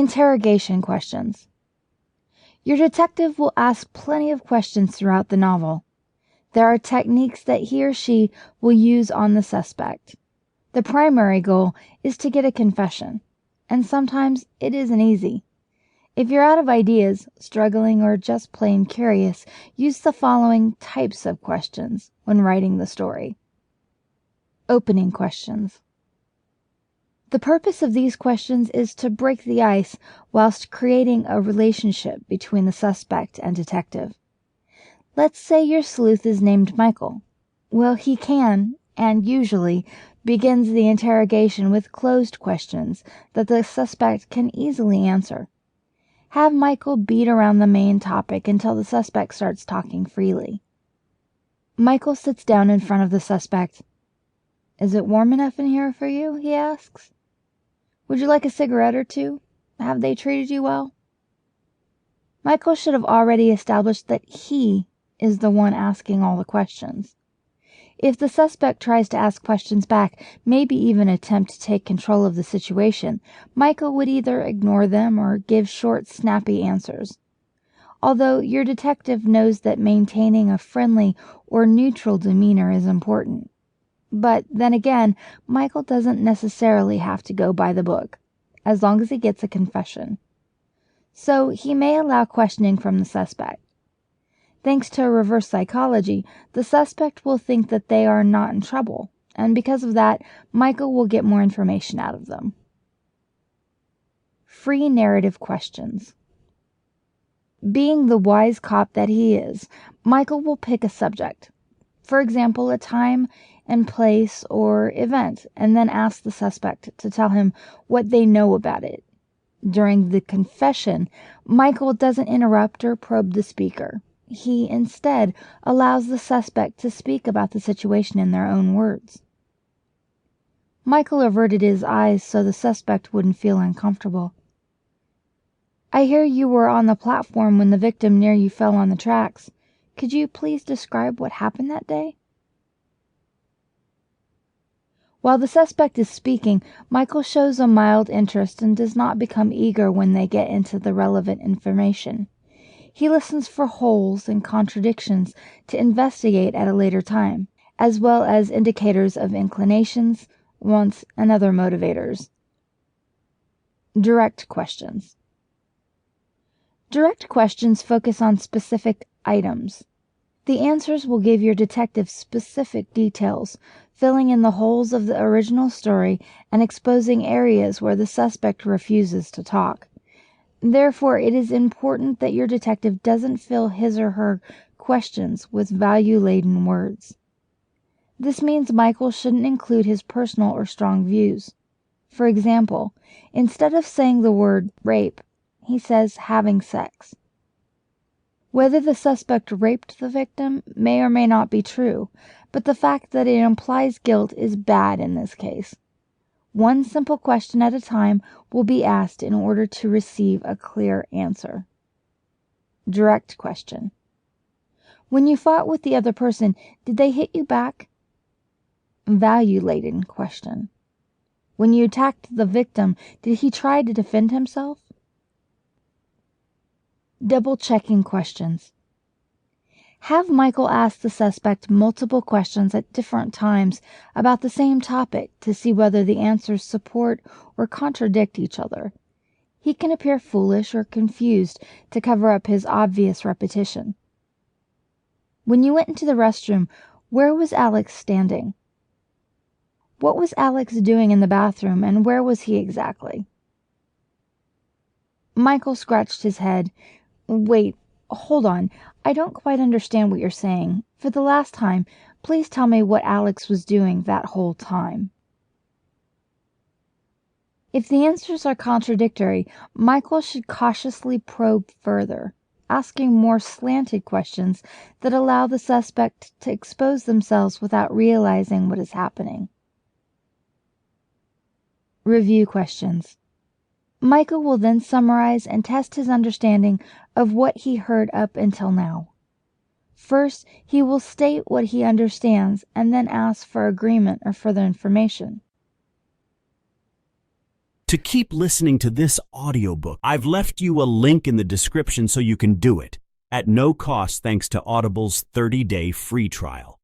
Interrogation questions. Your detective will ask plenty of questions throughout the novel. There are techniques that he or she will use on the suspect. The primary goal is to get a confession, and sometimes it isn't easy. If you're out of ideas, struggling, or just plain curious, use the following types of questions when writing the story. Opening questions. The purpose of these questions is to break the ice whilst creating a relationship between the suspect and detective. Let's say your sleuth is named Michael. Well, he can, and usually, begins the interrogation with closed questions that the suspect can easily answer. Have Michael beat around the main topic until the suspect starts talking freely. Michael sits down in front of the suspect. "Is it warm enough in here for you?" he asks. "Would you like a cigarette or two? Have they treated you well?" Michael should have already established that he is the one asking all the questions. If the suspect tries to ask questions back, maybe even attempt to take control of the situation, Michael would either ignore them or give short, snappy answers. Although your detective knows that maintaining a friendly or neutral demeanor is important. But then again, Michael doesn't necessarily have to go by the book, as long as he gets a confession. So he may allow questioning from the suspect. Thanks to reverse psychology, the suspect will think that they are not in trouble, and because of that, Michael will get more information out of them. Free narrative questions. Being the wise cop that he is, Michael will pick a subject, for example, a time and place or event, and then ask the suspect to tell him what they know about it. During the confession, Michael doesn't interrupt or probe the speaker. He instead allows the suspect to speak about the situation in their own words. Michael averted his eyes so the suspect wouldn't feel uncomfortable. "I hear you were on the platform when the victim near you fell on the tracks. Could you please describe what happened that day?" While the suspect is speaking, Michael shows a mild interest and does not become eager when they get into the relevant information. He listens for holes and contradictions to investigate at a later time, as well as indicators of inclinations, wants, and other motivators. Direct questions. Direct questions focus on specific items. The answers will give your detective specific details, filling in the holes of the original story and exposing areas where the suspect refuses to talk. Therefore, it is important that your detective doesn't fill his or her questions with value-laden words. This means Michael shouldn't include his personal or strong views. For example, instead of saying the word rape, he says having sex. Whether the suspect raped the victim may or may not be true, but the fact that it implies guilt is bad in this case. One simple question at a time will be asked in order to receive a clear answer. Direct question. When you fought with the other person, did they hit you back? Value-laden question. When you attacked the victim, did he try to defend himself? Double-checking questions. Have Michael ask the suspect multiple questions at different times about the same topic to see whether the answers support or contradict each other. He can appear foolish or confused to cover up his obvious repetition. When you went into the restroom, where was Alex standing? What was Alex doing in the bathroom, and where was he exactly? Michael scratched his head. Wait, hold on. I don't quite understand what you're saying. For the last time, please tell me what Alex was doing that whole time. If the answers are contradictory, Michael should cautiously probe further, asking more slanted questions that allow the suspect to expose themselves without realizing what is happening. Review questions. Michael will then summarize and test his understanding of what he heard up until now. First, he will state what he understands and then ask for agreement or further information. To keep listening to this audiobook, I've left you a link in the description so you can do it, at no cost thanks to Audible's 30-day free trial.